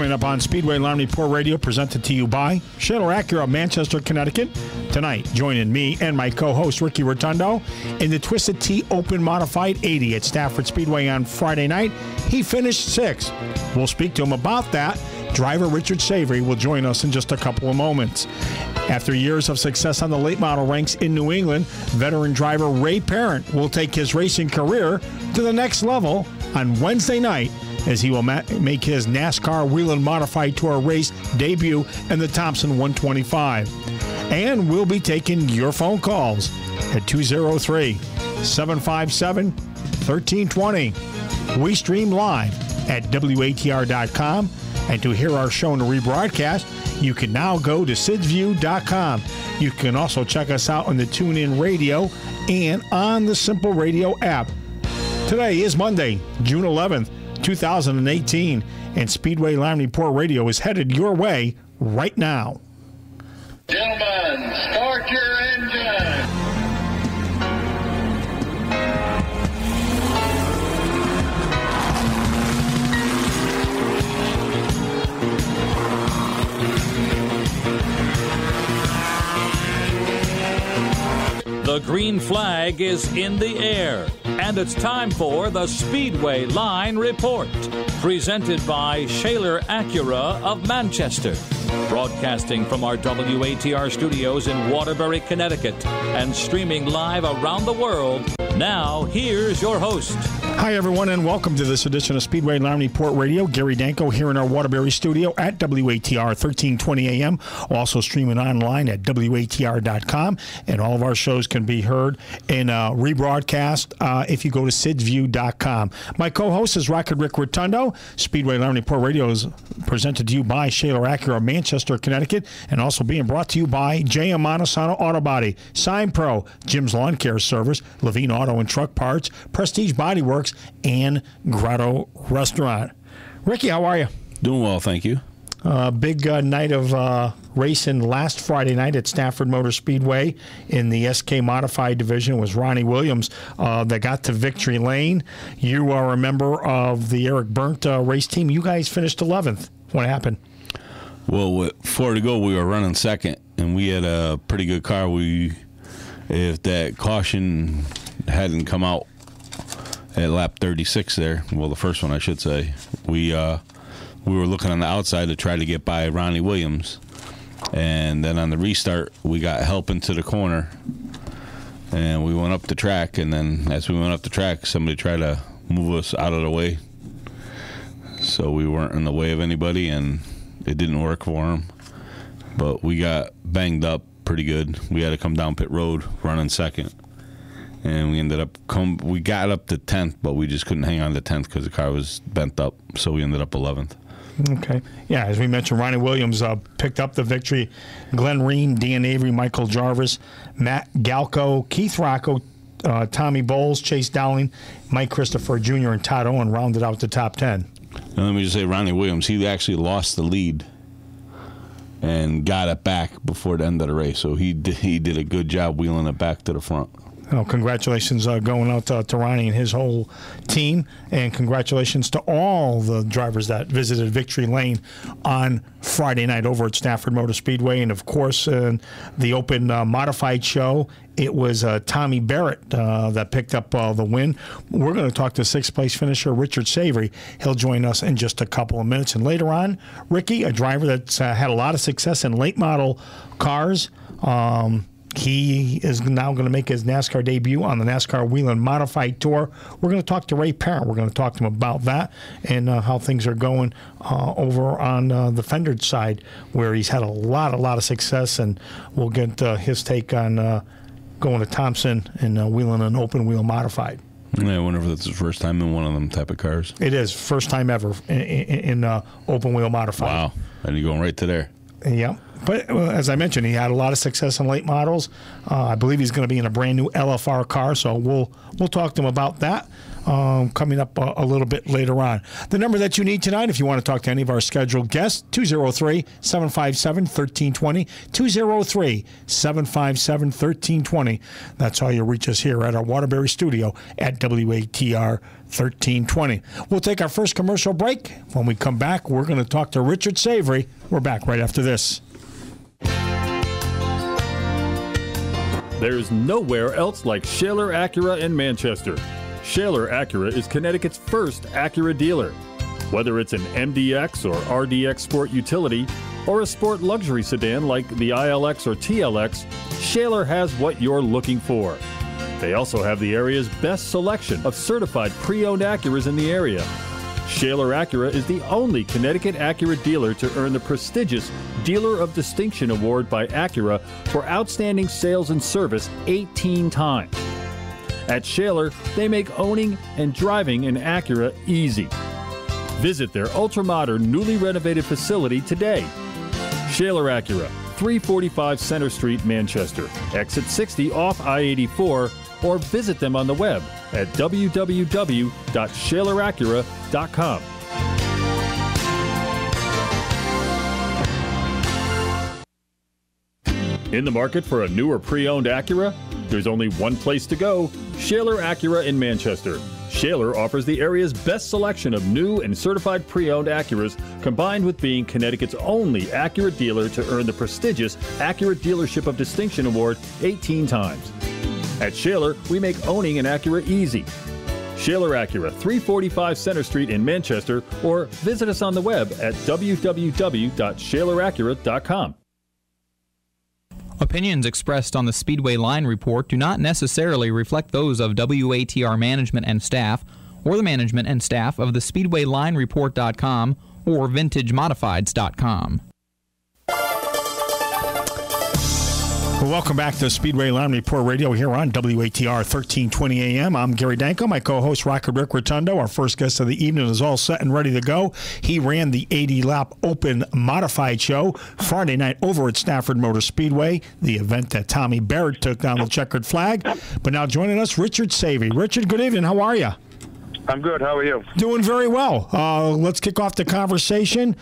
Coming up on Speedway Line Report Radio, presented to you by Shaler Acura, Manchester, Connecticut. Tonight, joining me and my co-host, Ricky Rotondo, in the Twisted Tea Open Modified 80 at Stafford Speedway on Friday night. He finished 6th. We'll speak to him about that. Driver Richard Savary will join us in just a couple of moments. After years of success on the late model ranks in New England, veteran driver Ray Parent will take his racing career to the next level on Wednesday night, as he will make his NASCAR Whelen Modified Tour race debut in the Thompson 125. And we'll be taking your phone calls at 203-757-1320. We stream live at WATR.com. And to hear our show in the rebroadcast, you can now go to SidsView.com. You can also check us out on the TuneIn Radio and on the Simple Radio app. Today is Monday, June 11th. 2018, and Speedway Line Report Radio is headed your way right now. Gentlemen, start your engine. The green flag is in the air, and it's time for the Speedway Line Report, presented by Shaler Acura of Manchester, broadcasting from our WATR studios in Waterbury, Connecticut, and streaming live around the world. Now, here's your host. Hi, everyone, and welcome to this edition of Speedway Line Report Radio. Gary Danko here in our Waterbury studio at WATR 1320 AM. Also streaming online at WATR.com. And all of our shows can be heard in rebroadcast if you go to SidsView.com. My co-host is Rick Rotondo. Speedway Line Report Radio is presented to you by Shaler Acura, Manchester, Connecticut, and also being brought to you by J.M. Montesano Auto Body, Sign Pro, Jim's Lawn Care Service, Levine Auto and Truck Parts, Prestige Body Works, and Grotto Restaurant. Ricky, how are you? Doing well, thank you. Big night of racing last Friday night at Stafford Motor Speedway in the SK Modified Division. It was Ronnie Williams that got to victory lane. You are a member of the Eric Burnt race team. You guys finished 11th. What happened? Well, with 4 to go, we were running second, and we had a pretty good car. If that caution hadn't come out at lap 36 there, well, the first one I should say, we were looking on the outside to try to get by Ronnie Williams, and then on the restart we got help into the corner, and we went up the track, and then as we went up the track, somebody tried to move us out of the way, so we weren't in the way of anybody, and it didn't work for him. But we got banged up pretty good. We had to come down pit road running second, and we ended up we got up to 10th, but we just couldn't hang on to 10th because the car was bent up, so we ended up 11th. Okay. Yeah, as we mentioned, Ronnie Williams picked up the victory. Glenn Reen, Dan Avery, Michael Jarvis, Matt Galco, Keith Rocco, Tommy Bowles, Chase Dowling, Mike Christopher Jr., and Todd Owen rounded out the top 10. And let me just say, Ronnie Williams, he actually lost the lead and got it back before the end of the race. So he did a good job wheeling it back to the front. Well, congratulations going out to Ronnie and his whole team, and congratulations to all the drivers that visited Victory Lane on Friday night over at Stafford Motor Speedway. And, of course, the Open Modified show, it was Tommy Barrett that picked up the win. We're going to talk to sixth-place finisher Richard Savary. He'll join us in just a couple of minutes. And later on, Ricky, a driver that's had a lot of success in late-model cars, he is now going to make his NASCAR debut on the NASCAR Whelen Modified Tour. We're going to talk to Ray Parent. We're going to talk to him about that and how things are going over on the Fender side, where he's had a lot of success, and we'll get his take on going to Thompson and wheeling an open wheel modified. Yeah, I wonder if that's his first time in one of them type of cars. It is. First time ever in open wheel modified. Wow. And you're going right to there. Yeah, But as I mentioned, he had a lot of success in late models. I believe he's going to be in a brand new LFR car, so we'll talk to him about that coming up a little bit later on. The number that you need tonight, if you want to talk to any of our scheduled guests, 203-757-1320, 203-757-1320. That's how you reach us here at our Waterbury studio at WATR 1320. We'll take our first commercial break. When we come back, we're going to talk to Richard Savary. We're back right after this. There's nowhere else like Shaler Acura in Manchester. Shaler Acura is Connecticut's first Acura dealer. Whether it's an MDX or RDX sport utility or a sport luxury sedan like the ILX or TLX, Shaler has what you're looking for. They also have the area's best selection of certified pre-owned Acuras in the area. Shaler Acura is the only Connecticut Acura dealer to earn the prestigious Dealer of Distinction Award by Acura for outstanding sales and service 18 times. At Shaler, they make owning and driving an Acura easy. Visit their ultra-modern, newly renovated facility today. Shaler Acura, 345 Center Street, Manchester, exit 60 off I-84, or visit them on the web at www.shaleracura.com. In the market for a new or pre-owned Acura? There's only one place to go, Shaler Acura in Manchester. Shaler offers the area's best selection of new and certified pre-owned Acuras, combined with being Connecticut's only Acura dealer to earn the prestigious Acura Dealership of Distinction Award 18 times. At Shaler, we make owning an Acura easy. Shaler Acura, 345 Center Street in Manchester, or visit us on the web at www.shaleracura.com. Opinions expressed on the Speedway Line Report do not necessarily reflect those of WATR management and staff, or the management and staff of the SpeedwayLineReport.com or VintageModifieds.com. Well, welcome back to Speedway Line Report Radio here on WATR 1320 AM. I'm Gary Danko. My co-host, Ricky Rotondo. Our first guest of the evening is all set and ready to go. He ran the 80-lap Open Modified Show Friday night over at Stafford Motor Speedway, the event that Tommy Barrett took down the checkered flag. But now joining us, Richard Savary. Richard, good evening. How are you? I'm good. How are you? Doing very well. Let's kick off the conversation.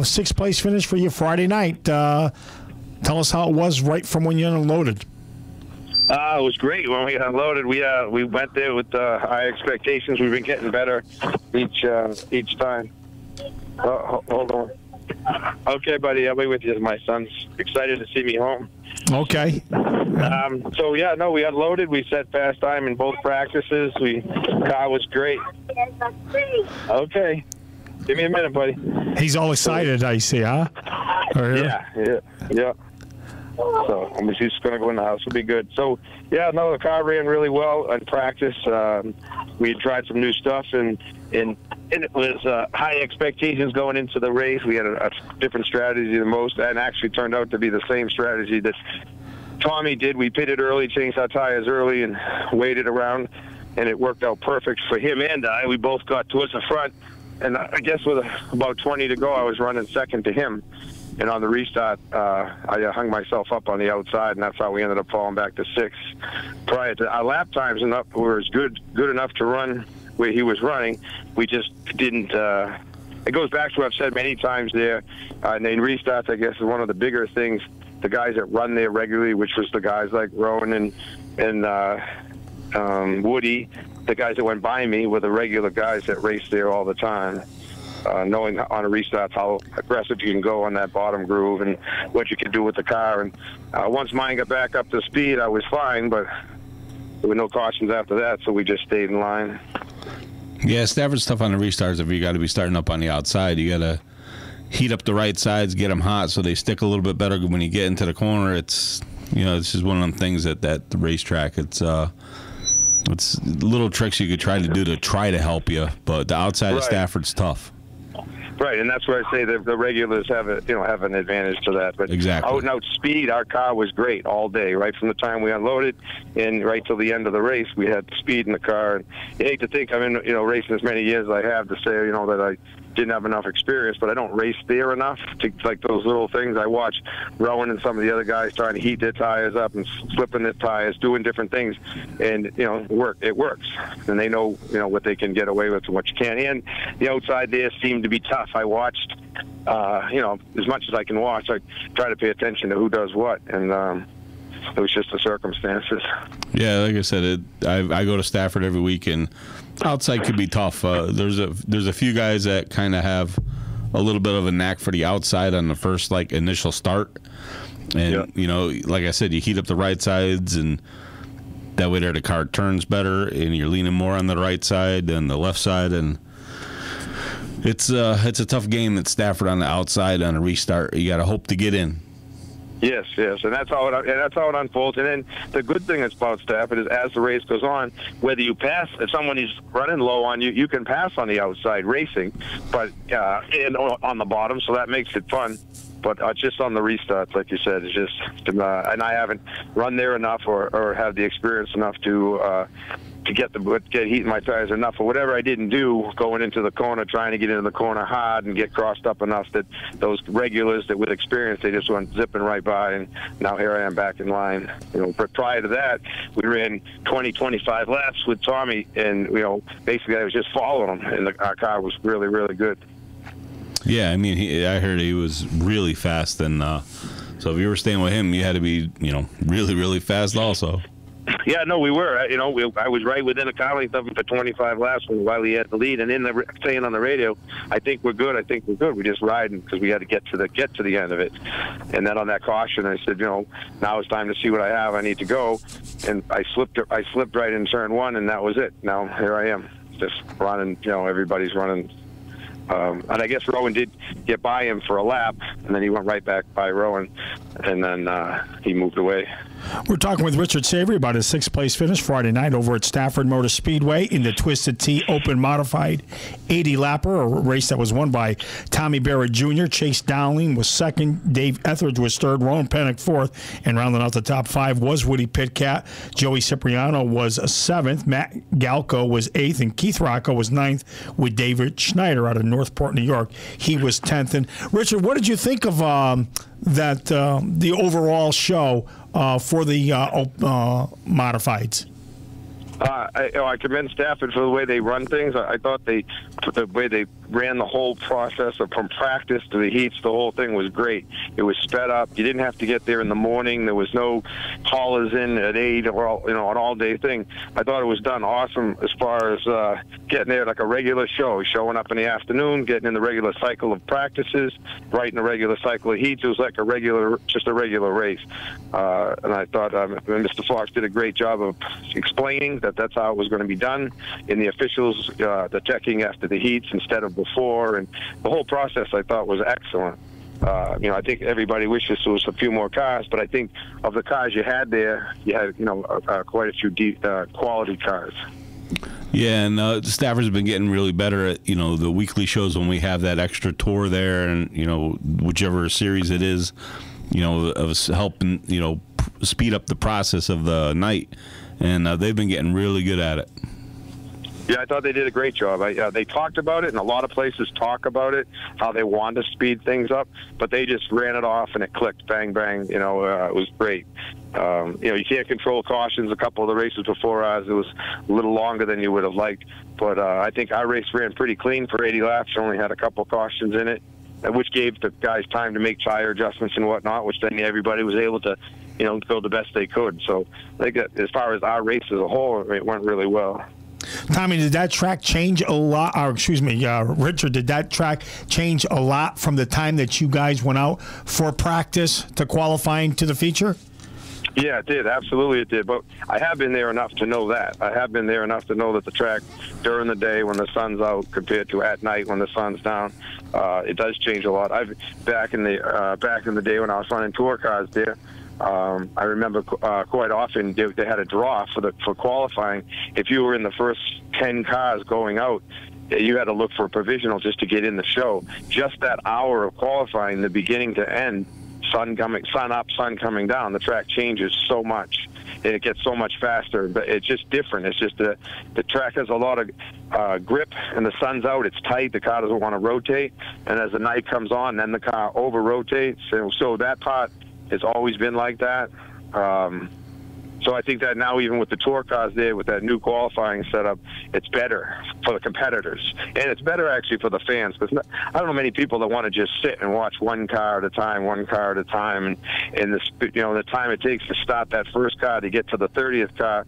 Sixth place finish for you Friday night. Tell us how it was right from when you unloaded. It was great when we unloaded. We went there with high expectations. We've been getting better each time. Hold on. Okay, buddy. I'll be with you. My son's excited to see me home. Okay. We unloaded. We set fast time in both practices. Car was great. Okay. Give me a minute, buddy. He's all excited, I see, huh? Yeah. So he's just going to go in the house. It'll be good. So, the car ran really well in practice. We had tried some new stuff, and it was high expectations going into the race. We had a different strategy than most, and actually turned out to be the same strategy that Tommy did. We pitted early, changed our tires early, and waited around, and it worked out perfect for him and I. We both got towards the front, and I guess with about 20 to go, I was running second to him. And on the restart, I hung myself up on the outside, and that's how we ended up falling back to sixth. Prior to our lap times were good enough to run where he was running. We just didn't. It goes back to what I've said many times there. And in restarts, I guess, is one of the bigger things. The guys that run there regularly, which was the guys like Rowan and Woody, the guys that went by me were the regular guys that raced there all the time. Knowing on a restart how aggressive you can go on that bottom groove and what you can do with the car. And once mine got back up to speed, I was fine, but there were no cautions after that, so we just stayed in line. Yeah, Stafford's tough on the restarts if you got to be starting up on the outside. You got to heat up the right sides, get them hot so they stick a little bit better when you get into the corner. It's just one of them things at the racetrack. It's little tricks you could try to do to try to help you, but the outside of Stafford's tough. Right, and that's where I say that the regulars have an advantage to that. But exactly. Out and out speed, our car was great all day, right from the time we unloaded and right till the end of the race. We had speed in the car, and you hate to think I'm in racing as many years as I have to say that didn't have enough experience, but I don't race there enough to like those little things. I watch Rowan and some of the other guys trying to heat their tires up and flipping their tires, doing different things, and it works, and they know what they can get away with and what you can't. And the outside there seemed to be tough. I watched, as much as I can watch, I try to pay attention to who does what, and it was just the circumstances. Yeah, like I said, I go to Stafford every week, and outside could be tough. There's a few guys that kind of have a little bit of a knack for the outside on the first initial start, and like I said, you heat up the right sides, and that way there the car turns better, and you're leaning more on the right side than the left side, and it's a tough game at Stafford on the outside on a restart. You got to hope to get in. Yes, and that's how it unfolds. And then the good thing about Stafford is, as the race goes on, whether you pass, if someone is running low on you, you can pass on the outside racing, but and on the bottom, so that makes it fun. But just on the restarts, like you said, it's just, and I haven't run there enough or have the experience enough to get heat in my tires enough, or whatever I didn't do going into the corner, trying to get into the corner hard and get crossed up enough that those regulars that with experience, they just went zipping right by, and now here I am back in line. But prior to that, we ran 20-25 laps with Tommy, and basically I was just following him, and our car was really, really good. Yeah, I mean, I heard he was really fast, and so if you were staying with him, you had to be, really, really fast also. Yeah, no, we were. I was right within a car length of him for 25 laps while he had the lead, and saying on the radio, "I think we're good. I think we're good. We're just riding because we had to get to the end of it." And then on that caution, I said, now it's time to see what I have. I need to go, and I slipped right in turn one, and that was it. Now here I am, just running. Everybody's running. And I guess Rowan did get by him for a lap, and then he went right back by Rowan, and then he moved away. We're talking with Richard Savary about his sixth-place finish Friday night over at Stafford Motor Speedway in the Twisted Tea Open Modified 80-lapper, a race that was won by Tommy Barrett Jr. Chase Dowling was second, Dave Etheridge was third, Rowan Pennick fourth, and rounding out the top five was Woody Pitcat. Joey Cipriano was seventh, Matt Galco was eighth, and Keith Rocco was ninth, with David Schneider out of Northport, New York. He was 10th. And Richard, what did you think of the overall show for the modifieds? I commend Stafford for the way they run things. I thought the way they ran the whole process from practice to the heats, the whole thing was great. It was sped up. You didn't have to get there in the morning. There was no haulers in at 8 or an all-day thing. I thought it was done awesome as far as getting there like a regular show, showing up in the afternoon, getting in the regular cycle of practices, right in the regular cycle of heats. It was like just a regular race. And I thought Mr. Fox did a great job of explaining that that's how it was going to be done, in the officials, the checking after the heats instead of before, and the whole process I thought was excellent. I think everybody wishes there was a few more cars, but I think of the cars you had there, you had quite a few quality cars. Yeah, and Stafford's been getting really better at the weekly shows when we have that extra tour there, and whichever series it is, of helping speed up the process of the night. And they've been getting really good at it. Yeah, I thought they did a great job. They talked about it, and a lot of places talk about it, how they want to speed things up, but they just ran it off, and it clicked, bang, bang. It was great. You can't control cautions. A couple of the races before ours, it was a little longer than you would have liked, but I think our race ran pretty clean for 80 laps. Only had a couple cautions in it, which gave the guys time to make tire adjustments and whatnot, which then everybody was able to go the best they could. So I think that as far as our race as a whole, it went really well. Tommy, did that track change a lot? Or excuse me, Richard, did that track change a lot from the time that you guys went out for practice to qualifying to the feature? Yeah, it did. Absolutely it did. But I have been there enough to know that. I have been there enough to know that the track during the day when the sun's out compared to at night when the sun's down, it does change a lot. Back in the day when I was running tour cars there, I remember quite often they had a draw for qualifying. If you were in the first 10 cars going out, you had to look for a provisional just to get in the show. Just that hour of qualifying, the beginning to end, sun up, sun coming down, the track changes so much. it gets so much faster. But it's just different. It's just the track has a lot of grip, and the sun's out. It's tight. The car doesn't want to rotate, and as the night comes on, then the car over rotates. And so that part has always been like that. So I think that now, even with the tour cars there, with that new qualifying setup, it's better for the competitors, and it's better actually for the fans, because I don't know many people that want to just sit and watch one car at a time, and the time it takes to start that first car to get to the 30th car,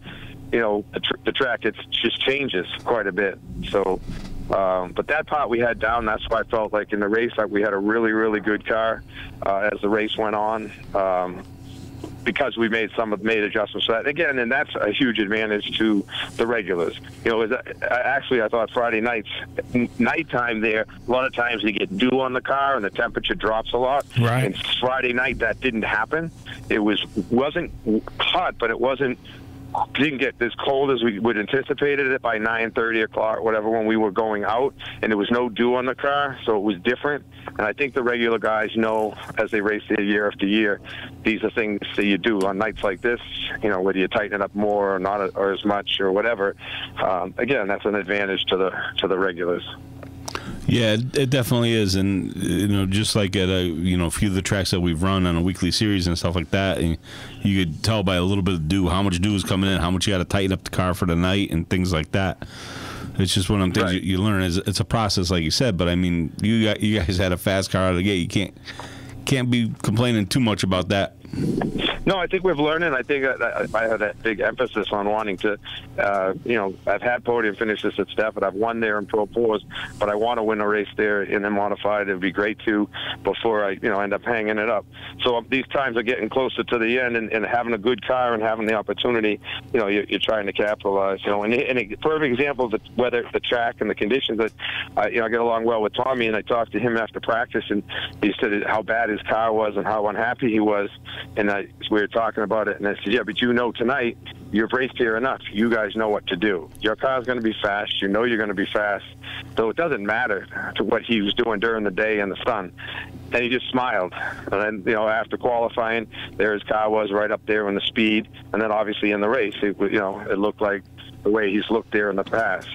the track just changes quite a bit. So, but that part we had down. That's why I felt like in the race, like we had a really, really good car as the race went on. Because we made adjustments to that. Again, and that's a huge advantage to the regulars. Actually, I thought Friday nighttime there, a lot of times you get dew on the car and the temperature drops a lot. Right. And Friday night, that didn't happen. It wasn't hot, but didn't get as cold as we would anticipated it by 9:30 o'clock, whatever, when we were going out, and there was no dew on the car, so it was different. And I think the regular guys know, as they race there year after year, these are things that you do on nights like this, whether you tighten it up more or not, or as much or whatever. Again, that's an advantage to the regulars. Yeah, it definitely is, and just like at a few of the tracks that we've run on a weekly series and stuff like that, and you could tell by a little bit of dew how much dew is coming in, how much you got to tighten up the car for the night, and things like that. It's just one of the things you learn. It's a process, like you said. But I mean, you guys had a fast car out of the gate. You can't be complaining too much about that. No, I think we've learned, and I think I had that big emphasis on wanting to, I've had podium finishes at Stafford. I've won there in Pro Fours, but I want to win a race there in the modified. It'd be great too before I, end up hanging it up. So these times are getting closer to the end, and having a good car and having the opportunity, you're trying to capitalize. And a perfect example of the track and the conditions that, I get along well with Tommy, and I talked to him after practice, and he said how bad his car was and how unhappy he was. And we were talking about it, and I said, yeah, but tonight, you've raced here enough. You guys know what to do. Your car's going to be fast. You're going to be fast. So it doesn't matter to what he was doing during the day in the sun. And he just smiled. And then, after qualifying, there his car was right up there in the speed. And then obviously in the race, it looked like the way he's looked there in the past.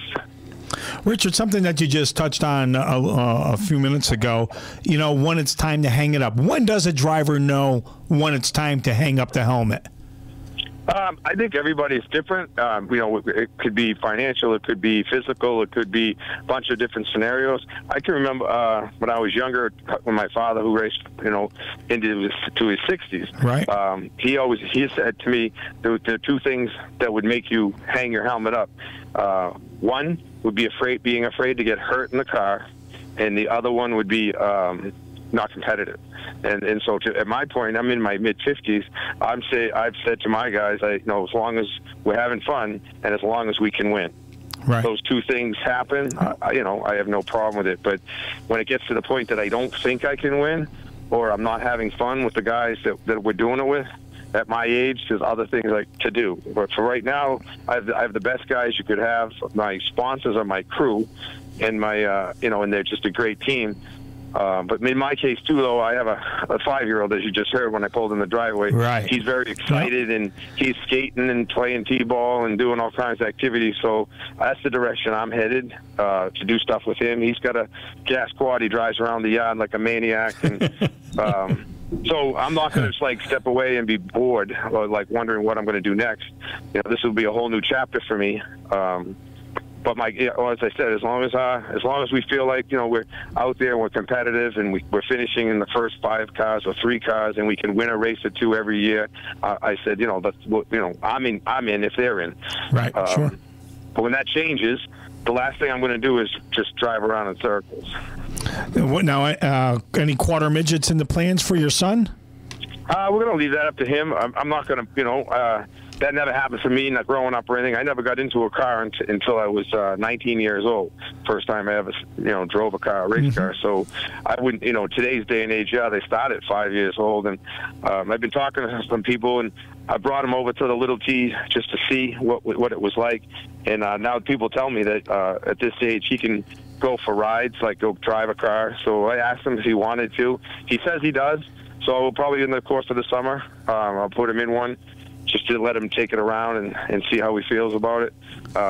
Richard, something that you just touched on a few minutes ago, when it's time to hang it up. When does a driver know when it's time to hang up the helmet? I think everybody's different. It could be financial, it could be physical, it could be a bunch of different scenarios. I can remember when I was younger, when my father, who raced, into his 60s, right? He said to me, there are two things that would make you hang your helmet up. One would be being afraid to get hurt in the car, and the other one would be not competitive. And so at my point, I'm in my mid-50s, I've said to my guys, as long as we're having fun and as long as we can win. Right. Those two things happen, I have no problem with it. But when it gets to the point that I don't think I can win, or I'm not having fun with the guys that we're doing it with, at my age, there's other things to do. But for right now, I have the best guys you could have. My sponsors are my crew, and and they're just a great team. But in my case, too, though, I have a 5-year-old, as you just heard when I pulled in the driveway. Right. He's very excited, and he's skating and playing T-ball and doing all kinds of activities. So that's the direction I'm headed, to do stuff with him. He's got a gas quad. He drives around the yard like a maniac. And so I'm not going to step away and be bored or wondering what I'm going to do next. This will be a whole new chapter for me. But as I said, as long as we feel like we're out there and we're competitive and we're finishing in the first 5 cars or 3 cars and we can win a race or 2 every year, I said I'm in if they're in. Right. Sure. But when that changes, the last thing I'm going to do is just drive around in circles. What now? Any quarter midgets in the plans for your son? We're going to leave that up to him. I'm not going to that never happened for me, not growing up or anything. I never got into a car until I was 19 years old. First time I ever, drove a race car. So I wouldn't, today's day and age, they start at 5 years old. And I've been talking to some people, and I brought him over to the Little T just to see what it was like. And now people tell me that at this age he can go for rides, go drive a car. So I asked him if he wanted to. He says he does. So probably in the course of the summer, I'll put him in one. just to let him take it around and see how he feels about it.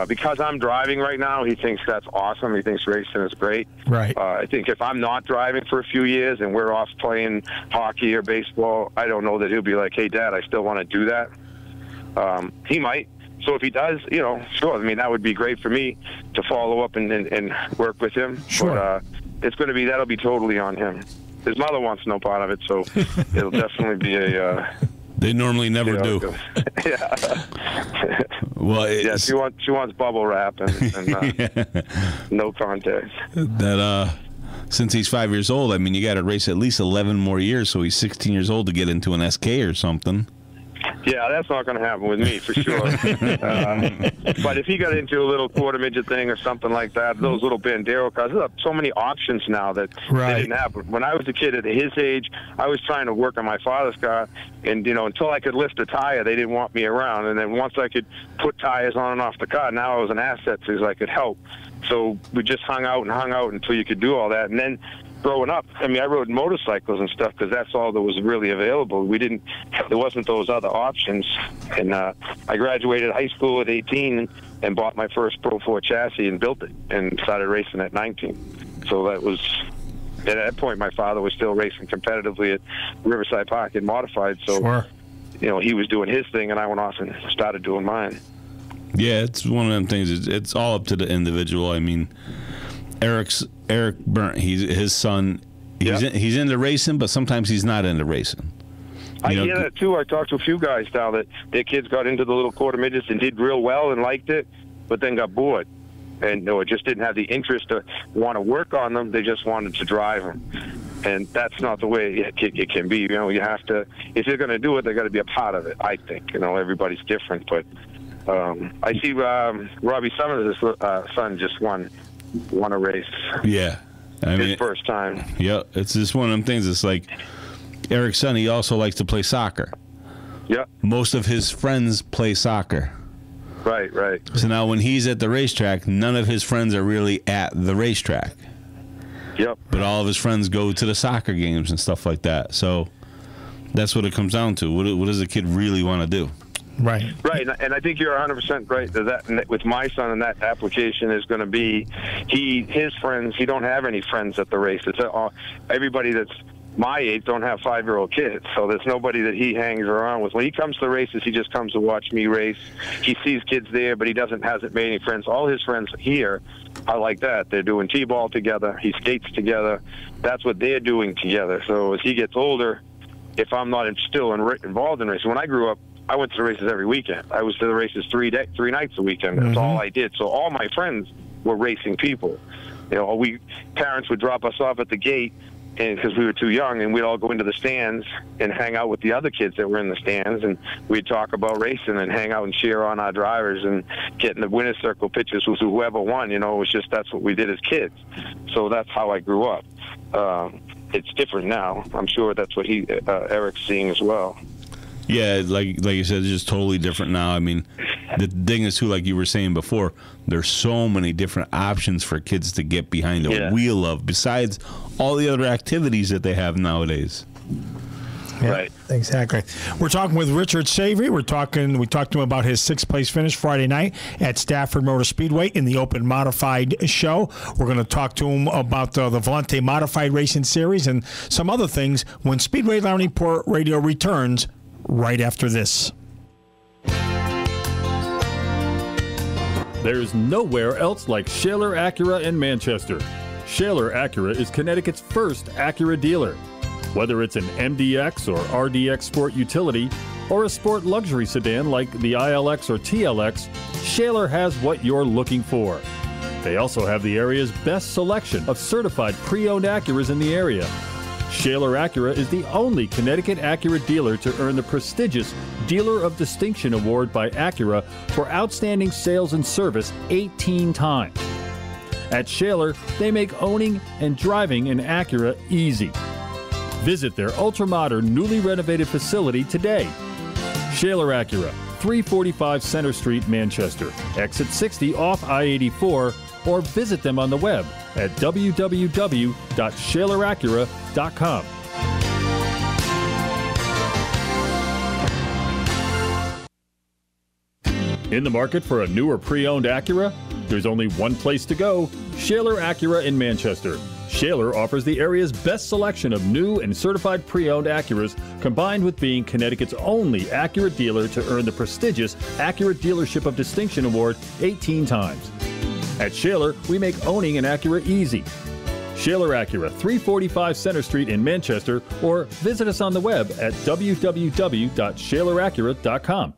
Because I'm driving right now, he thinks that's awesome. He thinks racing is great. Right. I think if I'm not driving for a few years and we're off playing hockey or baseball, I don't know that he'll be like, hey, Dad, I still want to do that. He might. So if he does, sure. I mean, that would be great for me to follow up and work with him. Sure. But that'll be totally on him. His mother wants no part of it, so it'll definitely be a... They normally never do. Yeah. Well, yeah, she wants bubble wrap and yeah. no contact. That since he's 5 years old, I mean, you got to race at least 11 more years, so he's 16 years old to get into an SK or something. Yeah, that's not going to happen with me, for sure. But if he got into a little quarter midget thing or something like that, those little Bandero cars, there's so many options now that they didn't have. When I was a kid at his age, I was trying to work on my father's car, and, until I could lift a tire, they didn't want me around. And then once I could put tires on and off the car, now I was an asset because I could help. So we just hung out until you could do all that. And then growing up, I mean, I rode motorcycles and stuff because that's all that was really available. There wasn't those other options. And I graduated high school at 18 and bought my first Pro 4 chassis and built it and started racing at 19. So that was, at that point, my father was still racing competitively at Riverside Park in modified. So, sure. He was doing his thing and I went off and started doing mine. Yeah, it's one of them things. It's all up to the individual. I mean, Eric Burnt, his son, he's into racing, but sometimes he's not into racing. I hear that too. I talked to a few guys now that their kids got into the little quarter midgets and did real well and liked it, but then got bored. And it just didn't have the interest to want to work on them. They just wanted to drive them. And that's not the way it can be. You have to, if you're going to do it, they got to be a part of it, I think. Everybody's different. But I see Robbie Summers' son just won a race. Yeah. His first time. Yeah, it's just one of them things. It's like Eric's son, he also likes to play soccer. Yeah. Most of his friends play soccer. Right. So now when he's at the racetrack, none of his friends are really at the racetrack. Yep. But all of his friends go to the soccer games and stuff like that. So that's what it comes down to. What does the kid really want to do? Right. And I think you're 100% right that with my son, and that application is going to be his friends. He don't have any friends at the races. Everybody that's my age don't have 5-year-old kids, so there's nobody that he hangs around with. When he comes to the races, he just comes to watch me race. He sees kids there, but he hasn't made any friends. All his friends here are like that. They're doing T-ball together. He skates together. That's what they're doing together. So as he gets older, if I'm not still involved in racing, when I grew up, I went to the races every weekend. I was to the races 3 nights a weekend. That's all I did. So all my friends were racing people. Parents would drop us off at the gate, and because we were too young, and we'd all go into the stands and hang out with the other kids that were in the stands, and we'd talk about racing and hang out and cheer on our drivers and get in the winner's circle pictures with whoever won. It was just that's what we did as kids. So that's how I grew up. It's different now. I'm sure that's what Eric's seeing as well. Yeah, like you said, it's just totally different now. I mean, the thing is, too, like you were saying before, there's so many different options for kids to get behind the wheel of, besides all the other activities that they have nowadays. Yeah, right. Exactly. We're talking with Richard Savary. We talked to him about his 6th place finish Friday night at Stafford Motor Speedway in the Open Modified show. We're going to talk to him about the Volante Modified Racing Series and some other things when Speedway Line Report Radio returns right after this. There's nowhere else like Shaler Acura in Manchester. Shaler Acura is Connecticut's first Acura dealer. Whether it's an MDX or RDX sport utility or a sport luxury sedan like the ILX or TLX, Shaler has what you're looking for. They also have the area's best selection of certified pre-owned Acuras in the area. Shaler Acura is the only Connecticut Acura dealer to earn the prestigious Dealer of Distinction Award by Acura for outstanding sales and service 18 times. At Shaler, they make owning and driving an Acura easy. Visit their ultra-modern, newly renovated facility today. Shaler Acura, 345 Center Street, Manchester, exit 60 off I-84, or visit them on the web at www.shaleracura.com. In the market for a new or pre-owned Acura? There's only one place to go, Shaler Acura in Manchester. Shaler offers the area's best selection of new and certified pre-owned Acuras, combined with being Connecticut's only Acura dealer to earn the prestigious Acura Dealership of Distinction Award 18 times. At Shaler, we make owning an Acura easy. Shaler Acura, 345 Center Street in Manchester, or visit us on the web at www.shaleracura.com.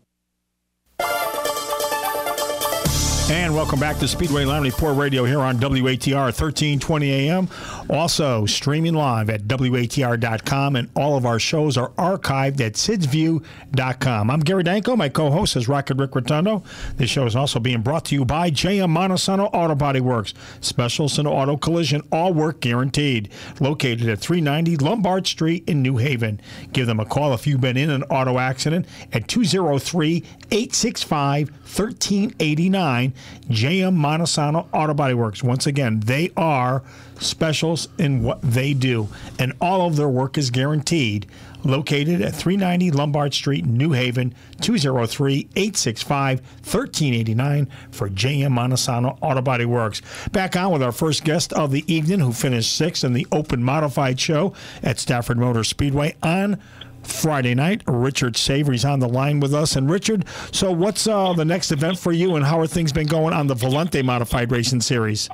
And welcome back to Speedway Line Report Radio here on WATR 1320 AM. Also streaming live at WATR.com, and all of our shows are archived at SidsView.com. I'm Gary Danko. My co-host is Ricky Rotondo. This show is also being brought to you by J.M. Montesano Auto Body Works. Specialists in auto collision, all work guaranteed. Located at 390 Lombard Street in New Haven. Give them a call if you've been in an auto accident at 203-865-1389. J.M. Montesano Auto Body Works. Once again, they are specialists in what they do, and all of their work is guaranteed. Located at 390 Lombard Street, New Haven, 203-865-1389 for J.M. Montesano Auto Body Works. Back on with our first guest of the evening, who finished sixth in the Open Modified Show at Stafford Motor Speedway on Friday night. Richard Savary's on the line with us. And Richard, so what's the next event for you, and how are things been going on the Volante Modified Racing Series?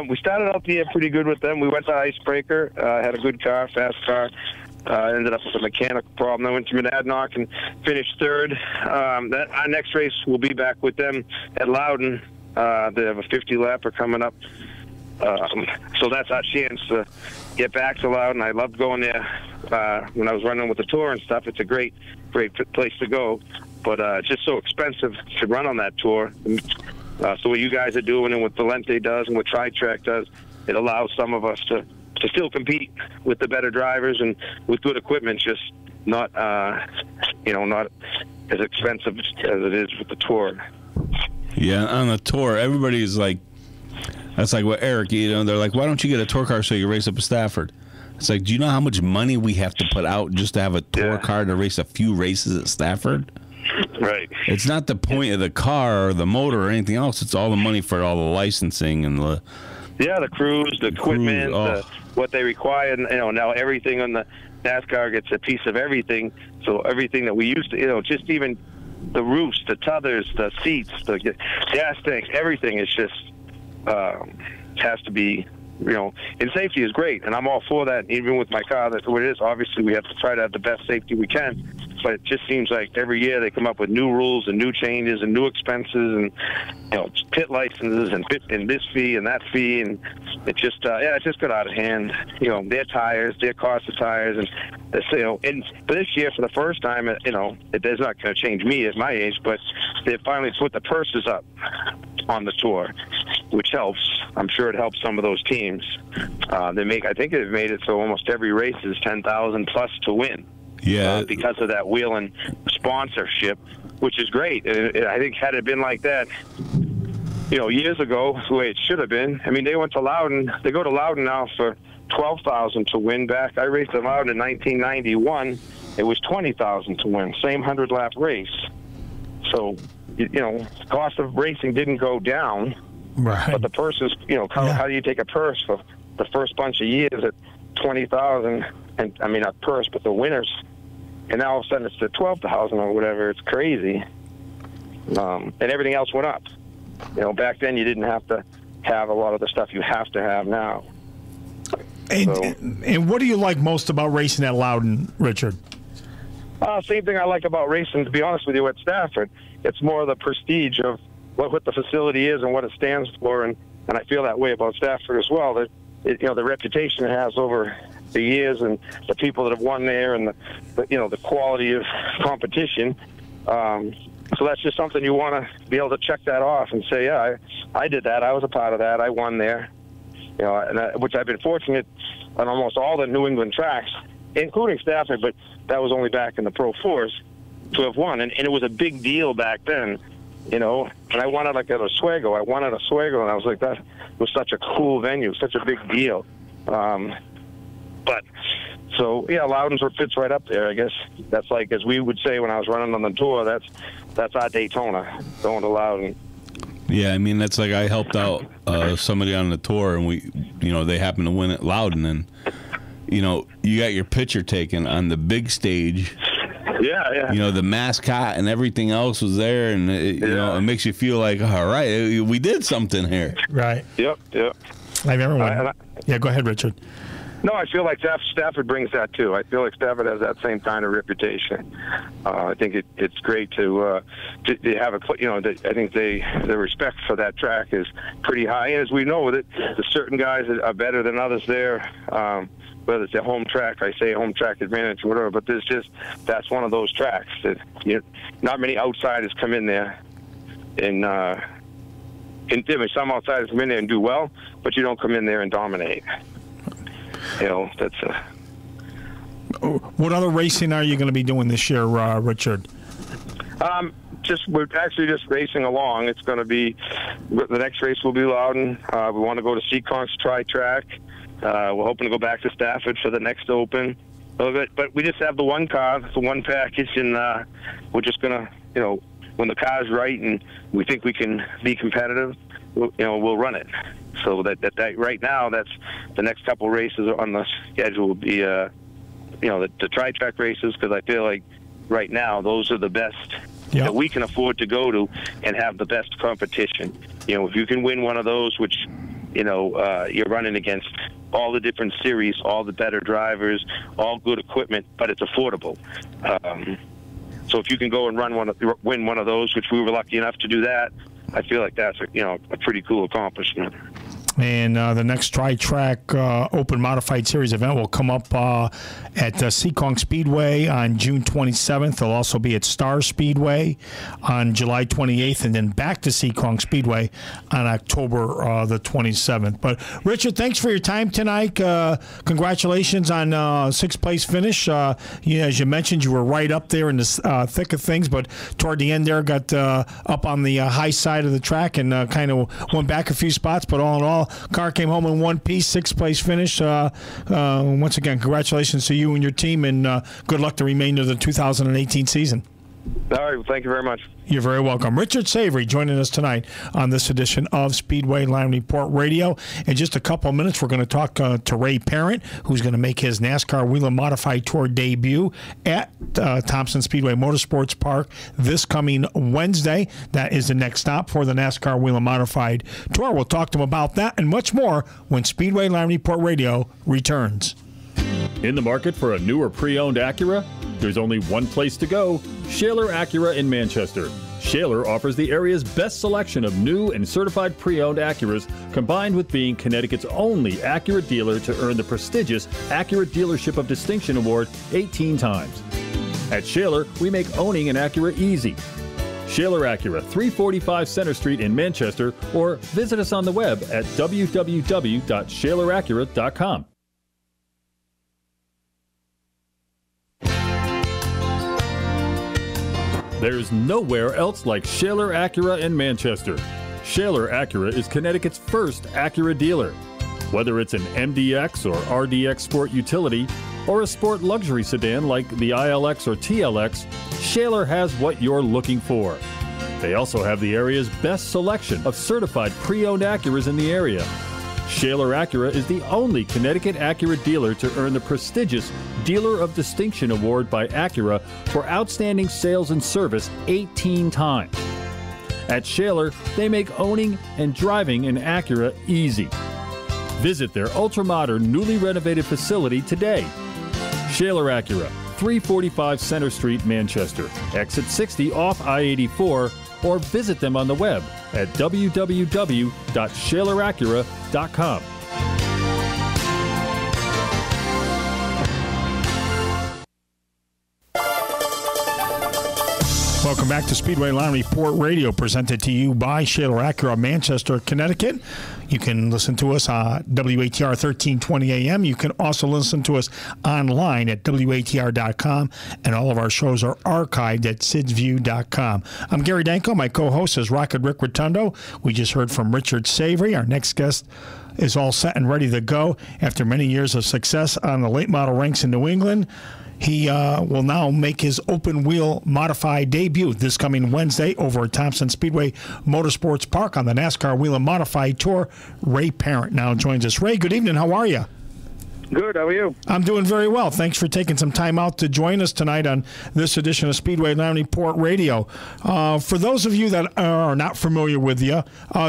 We started out the year pretty good with them. We went to Icebreaker, had a good car, fast car. Ended up with a mechanical problem. I went to Monadnock and finished third. Our next race will be back with them at Loudon. They have a 50-lapper coming up. So that's our chance to get back to Loudon. I loved going there when I was running with the tour and stuff. It's a great place to go. But it's just so expensive to run on that tour. So what you guys are doing and what Valente does and what Tri-Track does, it allows some of us to still compete with the better drivers and with good equipment, just not not as expensive as it is with the tour. Yeah, on the tour, everybody's like, that's like what Eric, they're like, why don't you get a tour car so you race up at Stafford? It's like, do you know how much money we have to put out just to have a tour car to race a few races at Stafford? Right. It's not the point of the car or the motor or anything else. It's all the money for all the licensing and the crews, the equipment, what they require. Now everything on the NASCAR gets a piece of everything. So everything that we used to, just even the roofs, the tethers, the seats, the gas tanks, everything is just has to be, and safety is great, and I'm all for that. Even with my car, that's what it is. Obviously, we have to try to have the best safety we can, but it just seems like every year they come up with new rules and new changes and new expenses and pit licenses and this fee and that fee, and it just it just got out of hand. Their tires, their cost of tires, and and for this year, for the first time, it's not going to change me at my age, but they finally put the purses up on the tour, which helps. I'm sure it helps some of those teams. I think they've made it so almost every race is $10,000 plus to win. Yeah, because of that wheeling sponsorship, which is great. I think had it been like that, years ago, the way it should have been. I mean, they went to Loudon. They go to Loudon now for $12,000 to win. Back, I raced at Loudon in 1991. It was $20,000 to win. Same 100-lap race. So, cost of racing didn't go down. Right. But the purse is, how do you take a purse for the first bunch of years at $20,000? And I mean, not purse, but the winners. And now all of a sudden it's to $12,000 or whatever. It's crazy. And everything else went up. Back then you didn't have to have a lot of the stuff you have to have now. And what do you like most about racing at Loudon, Richard? Same thing I like about racing, to be honest with you, at Stafford. It's more the prestige of what the facility is and what it stands for, and I feel that way about Stafford as well. The reputation it has over the years and the people that have won there and the quality of competition. So that's just something you want to be able to check that off and say, yeah, I did that. I was a part of that. I won there. Which I've been fortunate on almost all the New England tracks, including Stafford, but that was only back in the Pro 4s, to have won. And it was a big deal back then, and I wanted like at Oswego. I wanted Oswego, and I was like, that was such a cool venue, such a big deal. So, yeah, Loudon's fits right up there, I guess. That's like, as we would say when I was running on the tour, that's that's our Daytona, going to Loudon. Yeah, I mean, that's like I helped out somebody on the tour, and they happened to win at Loudon, and you got your picture taken on the big stage. Yeah. The mascot and everything else was there, and it makes you feel like, all right, we did something here. Right. Yep. I remember. Yeah, go ahead, Richard. No, I feel like Stafford brings that too. I feel like Stafford has that same kind of reputation. I think it's great to have a. I think the respect for that track is pretty high, and as we know, that the certain guys are better than others there. Whether it's a home track, I say home track advantage, or whatever. But that's one of those tracks that not many outsiders come in there, and some outsiders come in there and do well, but you don't come in there and dominate. That's What other racing are you going to be doing this year, Richard? We're actually just racing along. It's going to be the next race will be Loudon. We want to go to Seekonk's tri-track. We're hoping to go back to Stafford for the next Open. But we just have the one car, the one package, and we're just going to, when the car's right and we think we can be competitive, we'll run it. So that right now, that's the next couple races on the schedule will be, the tri-track races, because I feel like right now those are the best that we can afford to go to and have the best competition. If you can win one of those, which, you're running against all the different series, all the better drivers, all good equipment, but it's affordable. So if you can go and win one of those, which we were lucky enough to do that, I feel like that's a pretty cool accomplishment. And the next tri-track Open Modified Series event will come up at Seekonk Speedway on June 27th. They'll also be at Star Speedway on July 28th, and then back to Seekonk Speedway on October the 27th. But, Richard, thanks for your time tonight. Congratulations on sixth place finish. As you mentioned, you were right up there in the thick of things, but toward the end there got up on the high side of the track and kind of went back a few spots. But all in all, car came home in one piece, sixth place finish. Once again, congratulations to you and your team, and good luck the remainder of the 2018 season. All right, well, thank you very much. You're very welcome. Richard Savary joining us tonight on this edition of Speedway Line Report Radio. In just a couple of minutes, we're going to talk to Ray Parent, who's going to make his NASCAR Whelen Modified Tour debut at Thompson Speedway Motorsports Park this coming Wednesday. That is the next stop for the NASCAR Whelen Modified Tour. We'll talk to him about that and much more when Speedway Line Report Radio returns. In the market for a new or pre-owned Acura? There's only one place to go, Shaler Acura in Manchester. Shaler offers the area's best selection of new and certified pre-owned Acuras, combined with being Connecticut's only Acura dealer to earn the prestigious Acura Dealership of Distinction Award 18 times. At Shaler, we make owning an Acura easy. Shaler Acura, 345 Center Street in Manchester, or visit us on the web at www.shaleracura.com. There's nowhere else like Shaler Acura in Manchester. Shaler Acura is Connecticut's first Acura dealer. Whether it's an MDX or RDX sport utility, or a sport luxury sedan like the ILX or TLX, Shaler has what you're looking for. They also have the area's best selection of certified pre-owned Acuras in the area. Shaler Acura is the only Connecticut Acura dealer to earn the prestigious Dealer of Distinction Award by Acura for outstanding sales and service 18 times. At Shaler, they make owning and driving an Acura easy. Visit their ultra-modern, newly renovated facility today. Shaler Acura, 345 Center Street, Manchester, exit 60 off I-84, or visit them on the web at www.shaleracura.com. Welcome back to Speedway Line Report Radio, presented to you by Shaler Acura, Manchester, Connecticut. You can listen to us on WATR 1320 AM. You can also listen to us online at WATR.com, and all of our shows are archived at SidsView.com. I'm Gary Danko. My co-host is Rocket Rick Rotondo. We just heard from Richard Savary. Our next guest is all set and ready to go. After many years of success on the late model ranks in New England, He will now make his open wheel modified debut this coming Wednesday over at Thompson Speedway Motorsports Park on the NASCAR Wheel and Modified Tour. Ray Parent now joins us. Ray, good evening. How are you? Good. How are you? I'm doing very well. Thanks for taking some time out to join us tonight on this edition of Speedway Line Report Radio. For those of you that are not familiar with you,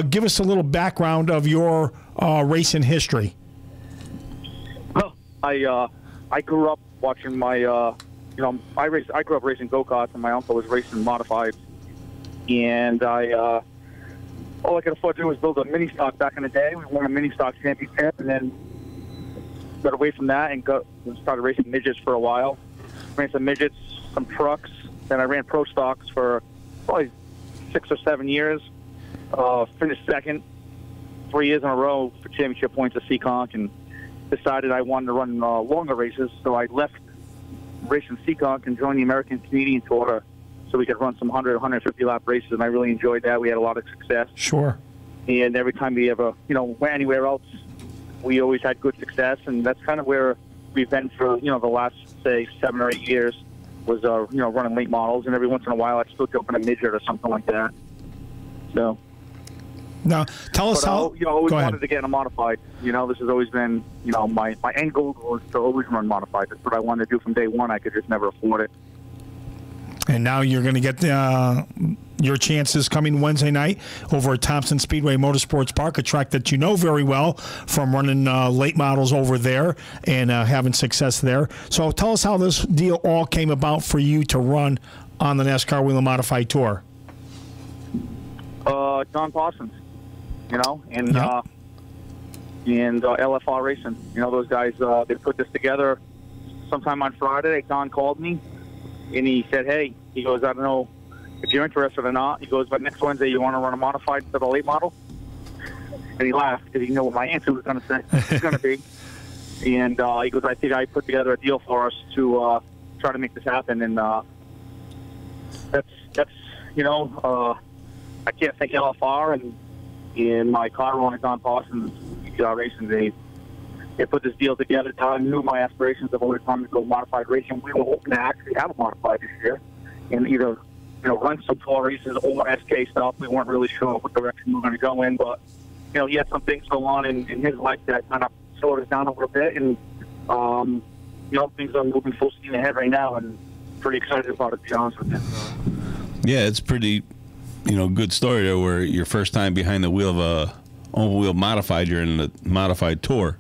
give us a little background of your racing history. Well, I grew up watching my, I grew up racing go-karts, and my uncle was racing modifieds. And all I could afford to do was build a mini stock back in the day. We won a mini stock championship, and then got away from that and started racing midgets for a while. Ran some midgets, some trucks. Then I ran pro stocks for probably 6 or 7 years. Finished second 3 years in a row for championship points at Seekonk, and decided I wanted to run longer races. So I left racing Seekonk and joined the American Canadian Tour so we could run some 100, 150 lap races, and I really enjoyed that. We had a lot of success. Sure. And every time we ever, went anywhere else, we always had good success, and that's kind of where we've been for, the last, say, 7 or 8 years, was, running late models, and every once in a while I'd still jump in a midget or something like that. So. Now, tell us how. I always wanted to get in a modified. This has always been, my end goal was to always run modified. That's what I wanted to do from day one. I could just never afford it. And now you're going to get your chances coming Wednesday night over at Thompson Speedway Motorsports Park, a track that you know very well from running late models over there and having success there. So tell us how this deal all came about for you to run on the NASCAR Wheel and Modified Tour. Don Parsons, and LFR Racing. Those guys, they put this together sometime on Friday. Don called me, and he said, hey, he goes, I don't know if you're interested or not. He goes, but next Wednesday you want to run a modified instead of a late model? And he laughed because he knew what my answer was going to say. It's going to be. And he goes, I think I put together a deal for us to try to make this happen. And that's I can't thank LFR and my car owner, Don Parsons, Racing. They put this deal together. Don knew my aspirations of always wanting to go modified racing. We were hoping to actually have a modified this year and either run some tour races or SK stuff. We weren't really sure what direction we were going to go in, but he had some things go on in his life that kind of slowed us down a little bit, and things are moving full steam ahead right now, and pretty excited about it, to be honest with you. Yeah, it's pretty, good story there where your first time behind the wheel of a all-wheel modified, you're in the modified tour.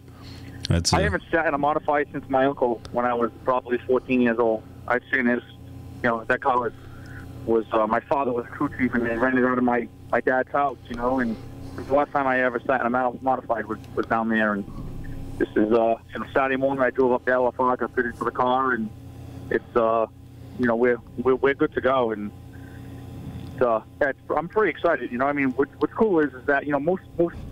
I haven't sat in a modified since my uncle when I was probably 14 years old. I've seen his, that car was my father was a crew chief, and they rented it out of my dad's house, and the last time I ever sat in a modified was down there. And this is, Saturday morning I drove up to LFR, got fitted for the car, and it's, we're good to go. And I'm pretty excited. What's cool is that most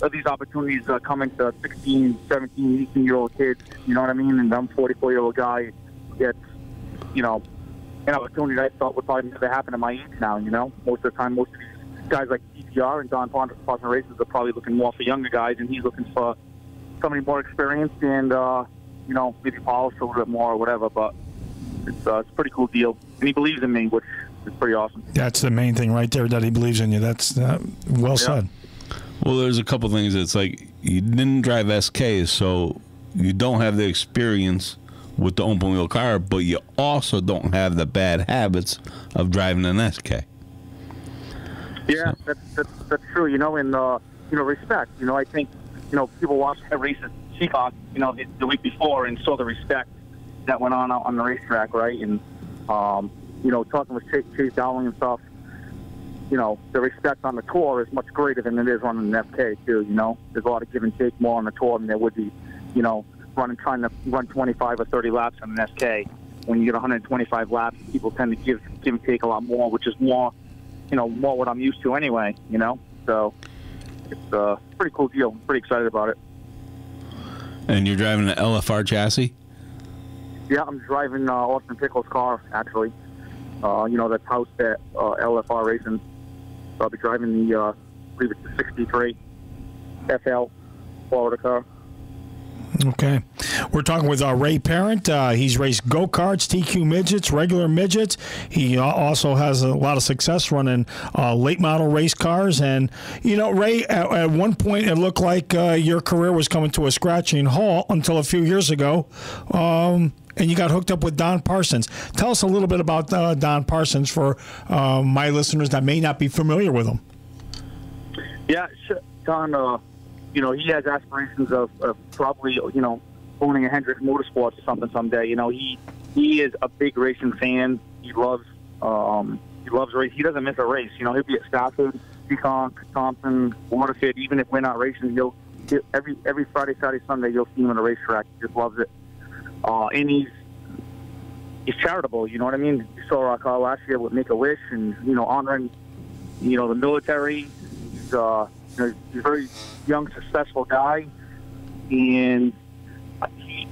of these opportunities are coming to 16, 17, 18-year-old kids. You know what I mean? And I'm a 44-year-old guy who gets an opportunity that I thought would probably never happen at my age now. Most of the time, most of these guys like DPR and Don Parsons Races are probably looking more for younger guys, and he's looking for somebody more experienced and maybe polished a little bit more or whatever. But it's a pretty cool deal, and he believes in me, which. It's pretty awesome. That's the main thing right there, that he believes in you. That's well said. Well, there's a couple things. It's like you didn't drive SKs, so you don't have the experience with the open wheel car, but you also don't have the bad habits of driving an SK. Yeah, so. That's true. And respect. I think people watched that race at Seekonk, the week before and saw the respect that went on the racetrack, right? And talking with Chase Dowling and stuff, the respect on the tour is much greater than it is running an FK, too, There's a lot of give and take more on the tour than there would be, trying to run 25 or 30 laps on an SK. When you get 125 laps, people tend to give and take a lot more, which is more, more what I'm used to anyway, So it's a pretty cool deal. I'm pretty excited about it. And you're driving an LFR chassis? Yeah, I'm driving Austin Pickle's car, actually. That's housed at LFR Racing. So I'll be driving I believe it's the 63 FL Florida car. Okay. We're talking with Ray Parent. He's raced go-karts, TQ midgets, regular midgets. He also has a lot of success running late model race cars. And, Ray, at one point it looked like your career was coming to a scratching halt until a few years ago. And you got hooked up with Don Parsons. Tell us a little bit about Don Parsons for my listeners that may not be familiar with him. Yeah, Don, he has aspirations of probably, owning a Hendrick Motorsports or something someday. He is a big racing fan. He loves race. He doesn't miss a race. He'll be at Stafford, Peacock, Thompson, Waterbury. Even if we're not racing, he'll every Friday, Saturday, Sunday, you'll see him on a racetrack. He just loves it. And he's charitable. You know what I mean? You saw our car last year with Make-A-Wish and, honoring, the military. He's a very young, successful guy, and he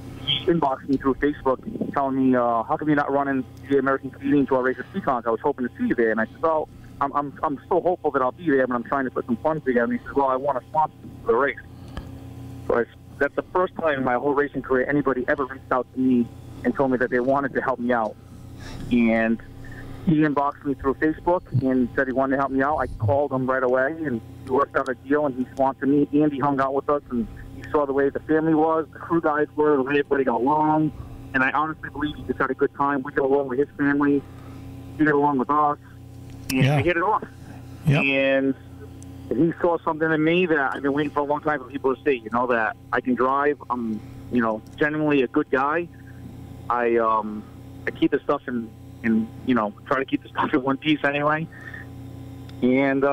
inboxed me through Facebook telling me, how come you're not running the American Canadian to our race at Peacock? I was hoping to see you there. And I said, well, I'm so hopeful that I'll be there, but I'm trying to put some funds together. And he said, well, I want to sponsor the race. So that's the first time in my whole racing career anybody ever reached out to me and told me that they wanted to help me out. And he inboxed me through Facebook and said he wanted to help me out. I called him right away, and we worked out a deal, and he sponsored me. Andy hung out with us, and he saw the way the family was, the crew guys were, the way everybody got along. And I honestly believe he just had a good time. We got along with his family. He got along with us. And we hit it off. Yep. And he saw something in me that I've been waiting for a long time for people to see, that I can drive. I'm, genuinely a good guy. I keep the stuff in try to keep the stuff in one piece anyway. And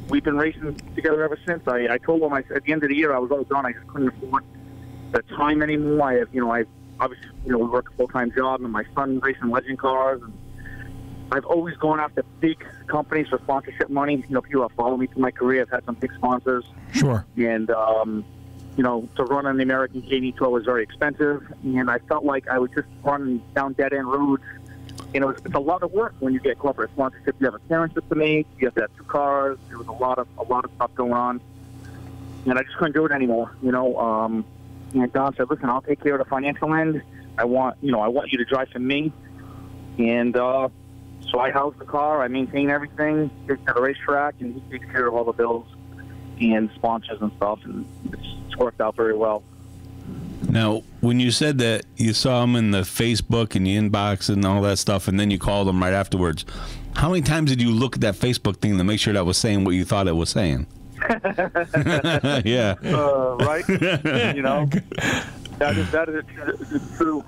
we've been racing together ever since. I told him at the end of the year I was all done. I just couldn't afford the time anymore. I obviously we work a full-time job, and my son racing legend cars. And I've always gone after big companies for sponsorship money. People that follow me through my career have had some big sponsors. Sure. And to run on the American Canadian Tour was very expensive, and I felt like I was just running down dead-end roads. It's a lot of work when you get corporate sponsorship. You have appearances to make. You have to have 2 cars. There was a lot of stuff going on, and I just couldn't do it anymore. And Don said, "Listen, I'll take care of the financial end. I want you to drive for me." And so I house the car. I maintain everything. Take to the racetrack, and he takes care of all the bills and sponsors and stuff, and it's worked out very well. Now, when you said that you saw him in the Facebook and you inbox and all that stuff, and then you called him right afterwards, how many times did you look at that Facebook thing to make sure that was saying what you thought it was saying? Yeah. Right? That is true.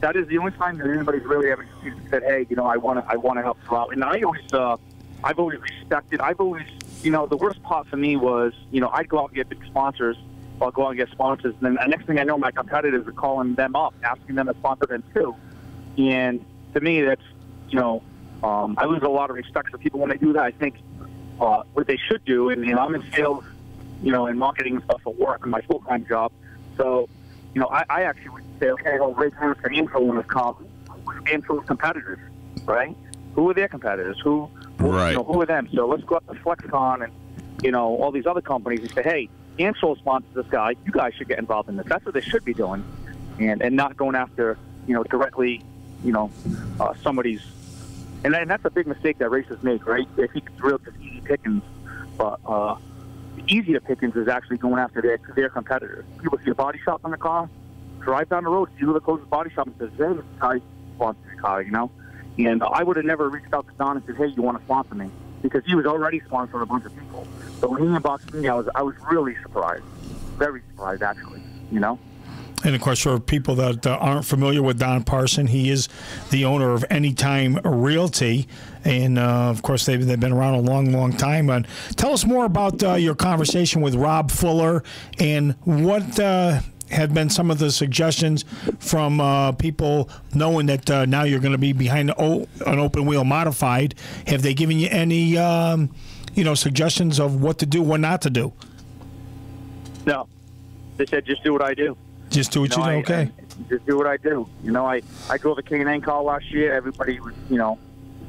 That is the only time that anybody's really ever said, "Hey, I want to help you out." And I've always respected. The worst part for me was, I'd go out and get big sponsors. I'll go out and get sponsors, and then the next thing I know, my competitors are calling them up, asking them to sponsor them too. And to me, that's, I lose a lot of respect for people when they do that. I think what they should do, and I'm in sales, and marketing and stuff for work, in my full-time job. So, I actually would say, okay, well, Ray Parent for Antro in this comp, Antro's competitors, right? Who are their competitors? Who are them? So let's go up to FlexCon and, all these other companies and say, hey, Antro sponsors this guy. You guys should get involved in this. That's what they should be doing, and not going after, directly, somebody's. And that's a big mistake that racers make, right? They think it's real just easy pickings, but the easier pickings is actually going after their competitors. People see a body shop on the car, drive down the road, see who the closest body shop and says, hey, this guy sponsors your car, And I would have never reached out to Don and said, hey, you want to sponsor me? Because he was already sponsoring a bunch of people. So when he inboxed me, I was really surprised. Very surprised, actually, And, of course, for people that aren't familiar with Don Parson, he is the owner of Anytime Realty. And, of course, they've been around a long, long time. And tell us more about your conversation with Rob Fuller and what had been some of the suggestions from people knowing that now you're going to be behind an open wheel modified. Have they given you any, suggestions of what to do, what not to do? No. They said, just do what I do. Just do what you do, okay. Just do what I do. I drove a K&N car last year. Everybody was,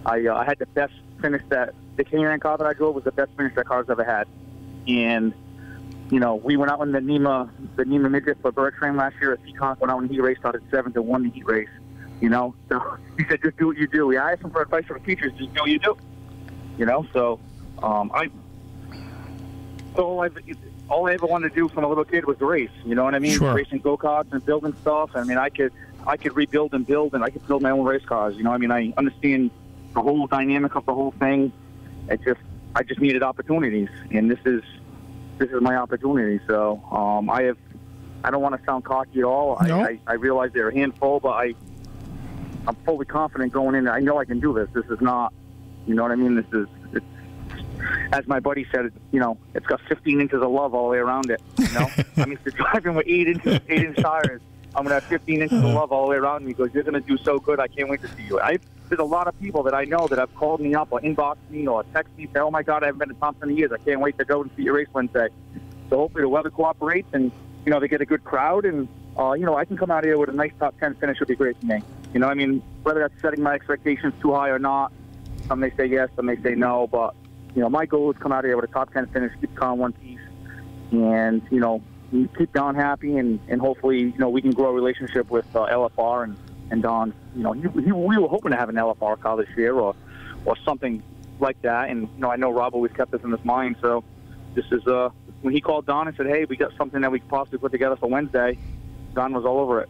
I had the best finish the K&N car that I drove was the best finish that car's ever had. And, we went out in the NEMA midget for Bird Train last year. Seekonk went out in the heat race, started 7th and won the heat race. So he said, just do what you do. I asked him for advice from the teachers, just do what you do. So all I ever wanted to do from a little kid was race. You know what I mean? Sure. Racing go-karts and building stuff. I mean, I could rebuild and build, and I could build my own race cars. I understand the whole dynamic of the whole thing. I just needed opportunities, and this is my opportunity. So I don't want to sound cocky at all. No. I realize they're a handful, but I'm fully confident going in. I know I can do this. This is not, you know what I mean? It's, as my buddy said, it's got 15 inches of love all the way around it. I'm used to driving with 8-inch tires. I'm going to have 15 inches of love all the way around me. He goes, you're going to do so good. I can't wait to see you. There's a lot of people that I know that have called me up or inboxed me or texted me, say, oh, my God, I haven't been to Thompson in years. I can't wait to go and see your race Wednesday. So hopefully the weather cooperates and, they get a good crowd. And, I can come out here with a nice top 10 finish would be great for me. Whether that's setting my expectations too high or not, some may say yes, some may say no. But, my goal is to come out here with a top 10 finish, keep the car in one piece, and, keep Don happy, and hopefully, we can grow a relationship with LFR and Don. We were hoping to have an LFR car this year or something like that. And, I know Rob always kept this in his mind. So this is when he called Don and said, hey, we got something that we could possibly put together for Wednesday, Don was all over it.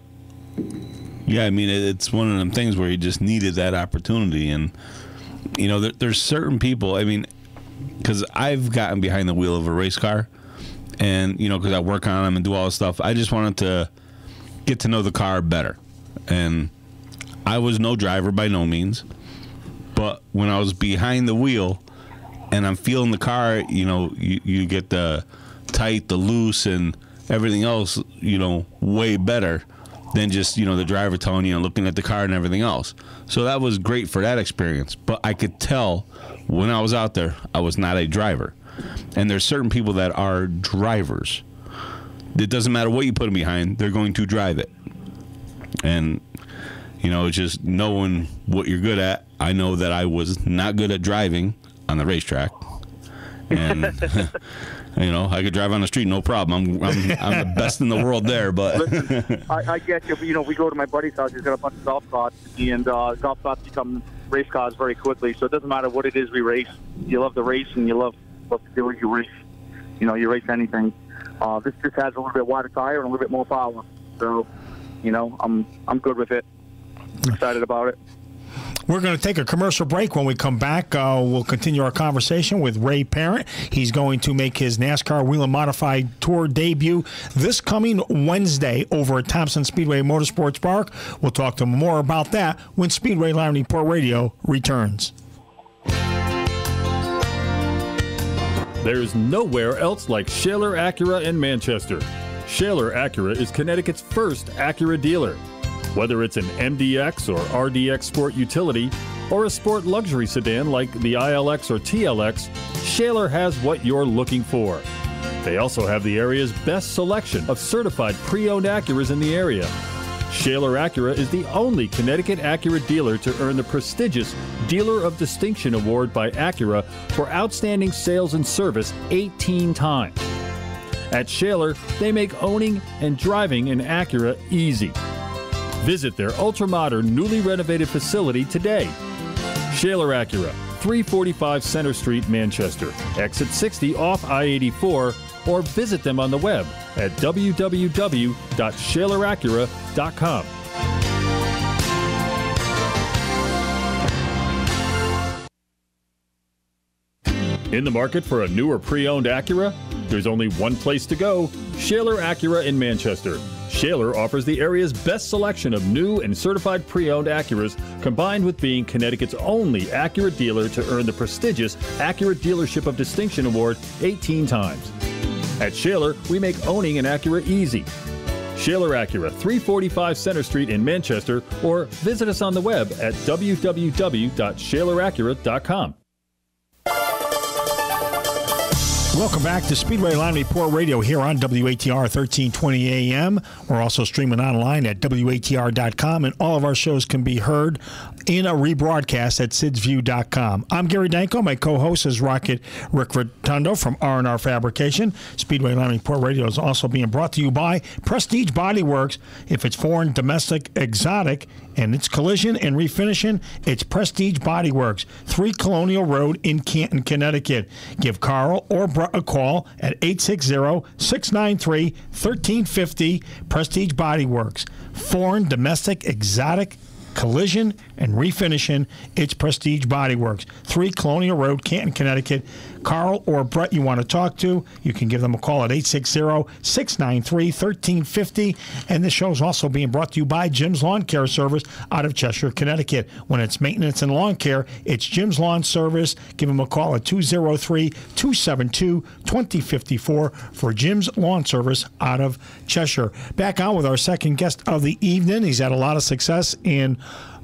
Yeah, I mean, it's one of them things where he just needed that opportunity. And, there's certain people, I mean, because I've gotten behind the wheel of a race car, and, because I work on them and do all this stuff, I just wanted to get to know the car better. And I was no driver by no means, but when I was behind the wheel and I'm feeling the car, you get the tight, the loose, and everything else, way better than just, the driver telling you and looking at the car and everything else. So that was great for that experience. But I could tell when I was out there, I was not a driver. And there's certain people that are drivers. It doesn't matter what you put them behind, they're going to drive it. And, just knowing what you're good at, I know that I was not good at driving on the racetrack. And, I could drive on the street, no problem. I'm the best in the world there, but... Listen, I get you. We go to my buddy's house. He's got a bunch of golf carts, and golf carts become race cars very quickly. So it doesn't matter what it is we race. You love the race, and you love to do it. You race. You race anything. This just has a little bit wider tire and a little bit more power. So, I'm good with it. Excited about it. We're going to take a commercial break. When we come back, we'll continue our conversation with Ray Parent. He's going to make his NASCAR Wheel and Modified Tour debut this coming Wednesday over at Thompson Speedway Motorsports Park. We'll talk to him more about that when Speedway Line Report Radio returns. There's nowhere else like Shaler Acura in Manchester. Shaler Acura is Connecticut's first Acura dealer. Whether it's an MDX or RDX sport utility or a sport luxury sedan like the ILX or TLX, Shaler has what you're looking for. They also have the area's best selection of certified pre-owned Acuras in the area. Shaler Acura is the only Connecticut Acura dealer to earn the prestigious Dealer of Distinction Award by Acura for outstanding sales and service 18 times. At Shaler, they make owning and driving an Acura easy. Visit their ultra-modern, newly renovated facility today. Shaler Acura, 345 Center Street, Manchester, exit 60 off I-84, or visit them on the web at www.shaleracura.com. In the market for a new or pre-owned Acura? There's only one place to go, Shaler Acura in Manchester. Shaler offers the area's best selection of new and certified pre-owned Acuras, combined with being Connecticut's only Acura dealer to earn the prestigious Acura Dealership of Distinction Award 18 times. At Shaler, we make owning an Acura easy. Shaler Acura, 345 Center Street in Manchester, or visit us on the web at www.shaleracura.com. Welcome back to Speedway Line Report Radio here on WATR 1320 AM. We're also streaming online at WATR.com, and all of our shows can be heard in a rebroadcast at sidsview.com. I'm Gary Danko. My co-host is Ricky Rotondo from R&R Fabrication. Speedway Line Report Radio is also being brought to you by Prestige Bodyworks. If it's foreign, domestic, exotic, and it's collision and refinishing, it's Prestige Bodyworks, 3 Colonial Road in Canton, Connecticut. Give Carl or Brett a call at 860-693-1350. Prestige Bodyworks, foreign, domestic, exotic, collision, and refinishing, it's Prestige Bodyworks, 3 Colonial Road, Canton, Connecticut. Carl or Brett you want to talk to, you can give them a call at 860-693-1350. And this show is also being brought to you by Jim's Lawn Care Service out of Cheshire, Connecticut. When it's maintenance and lawn care, it's Jim's Lawn Service. Give them a call at 203-272-2054 for Jim's Lawn Service out of Cheshire. Back on with our second guest of the evening. He's had a lot of success in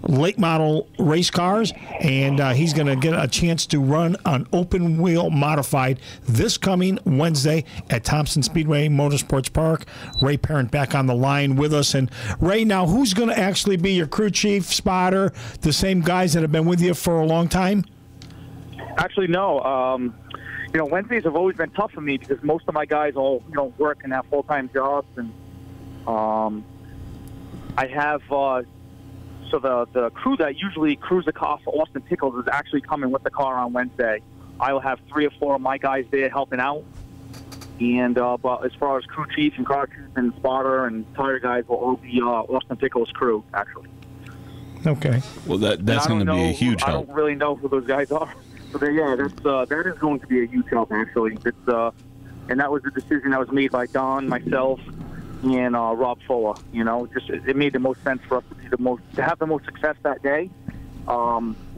late model race cars, and he's going to get a chance to run on open wheel modified this coming Wednesday at Thompson Speedway Motorsports Park. Ray Parent back on the line with us. And Ray, now who's going to actually be your crew chief, spotter, the same guys that have been with you for a long time? Actually, no. Wednesdays have always been tough for me because most of my guys all work and have full-time jobs, and I have. So the crew that usually crews the car for Austin Pickles is actually coming with the car on Wednesday. I will have 3 or 4 of my guys there helping out. And but as far as crew chief and car chief and spotter and tire guys will all be Austin Pickles' crew, actually. Okay. Well, that's going to be a huge help. I don't really know who those guys are. So that is going to be a huge help, actually. And that was a decision that was made by Don, myself, and Rob Fuller. It made the most sense for us to have the most success that day.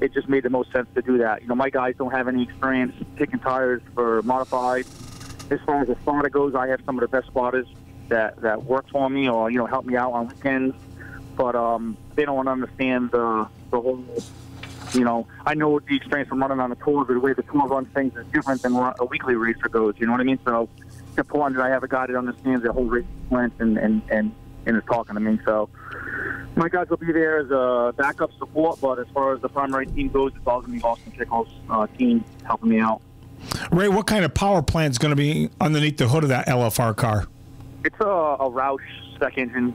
It just made the most sense to do that. My guys don't have any experience picking tires for modified. As far as the spotter goes, I have some of the best spotters that work for me or help me out on weekends. But they don't understand the whole. I know the experience from running on the tour, but the way the tour runs things is different than a weekly racer goes. You know what I mean? So it's important that I have a guy that understands the whole race sequence and is talking to me. So my guys will be there as a backup support, but as far as the primary team goes, it's all going to be Austin Pickles' team helping me out. Ray, what kind of power plant is going to be underneath the hood of that LFR car? It's a Roush spec engine.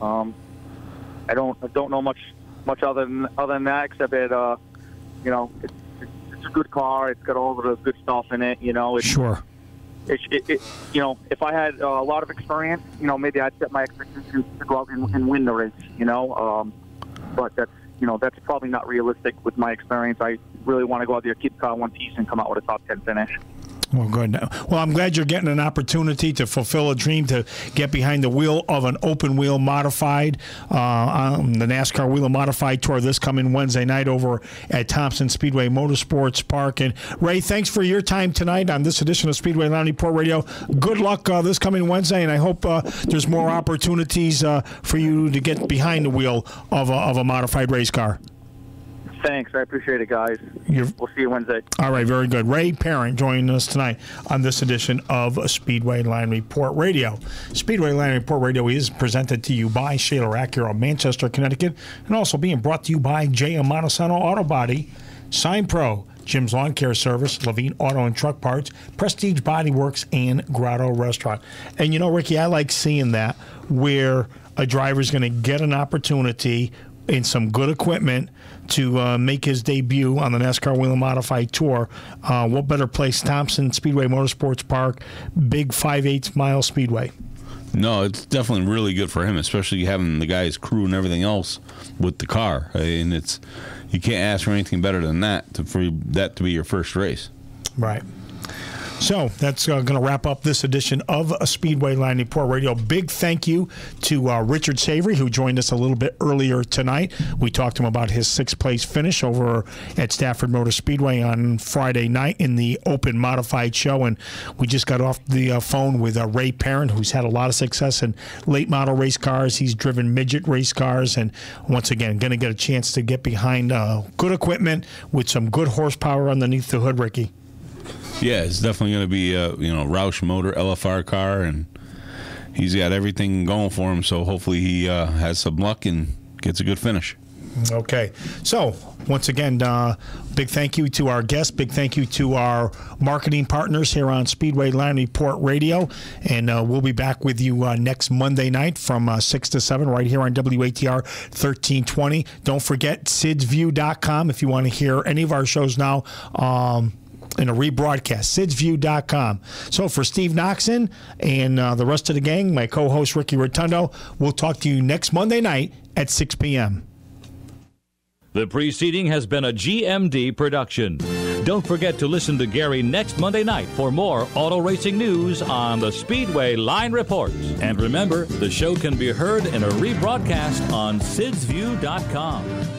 I don't know much other than that, except that it's a good car. It's got all of the good stuff in it. Sure. If I had a lot of experience, maybe I'd set my expectations to go out and win the race. But that's probably not realistic with my experience. I really want to go out there, keep the car in one piece, and come out with a top 10 finish. Well, good. Well, I'm glad you're getting an opportunity to fulfill a dream to get behind the wheel of an open wheel modified, on the NASCAR Wheel Modified Tour this coming Wednesday night over at Thompson Speedway Motorsports Park. And Ray, thanks for your time tonight on this edition of Speedway Line Report Radio. Good luck this coming Wednesday, and I hope there's more opportunities for you to get behind the wheel of a modified race car. Thanks. I appreciate it, guys. We'll see you Wednesday. All right, very good. Ray Parent joining us tonight on this edition of Speedway Line Report Radio. Speedway Line Report Radio is presented to you by Shaler Acura of Manchester, Connecticut, and also being brought to you by J.M. Montesano Auto Body, Sign Pro, Jim's Lawn Care Service, Levine Auto and Truck Parts, Prestige Bodyworks, and Grotto Restaurant. And Ricky, I like seeing that where a driver's going to get an opportunity in some good equipment to make his debut on the NASCAR Wheel Modified Tour. What better place? Thompson Speedway Motorsports Park, big 5/8 mile speedway. No, it's definitely really good for him, especially having the guy's crew and everything else with the car. And you can't ask for anything better than that for that to be your first race. Right. So that's going to wrap up this edition of a Speedway Line Report Radio. Big thank you to Richard Savary, who joined us a little bit earlier tonight. We talked to him about his 6th place finish over at Stafford Motor Speedway on Friday night in the Open Modified Show. And we just got off the phone with Ray Parent, who's had a lot of success in late model race cars. He's driven midget race cars, and once again, going to get a chance to get behind good equipment with some good horsepower underneath the hood, Ricky. Yeah, it's definitely going to be a Roush motor LFR car, and he's got everything going for him. So hopefully he has some luck and gets a good finish. Okay. So, once again, big thank you to our guests. Big thank you to our marketing partners here on Speedway Line Report Radio. And we'll be back with you next Monday night from 6 to 7 right here on WATR 1320. Don't forget SidsView.com if you want to hear any of our shows now. In a rebroadcast, SidsView.com. So for Steve Noxon and the rest of the gang, my co-host Ricky Rotondo, we'll talk to you next Monday night at 6 p.m. The preceding has been a GMD production. Don't forget to listen to Gary next Monday night for more auto racing news on the Speedway Line Report. And remember, the show can be heard in a rebroadcast on SidsView.com.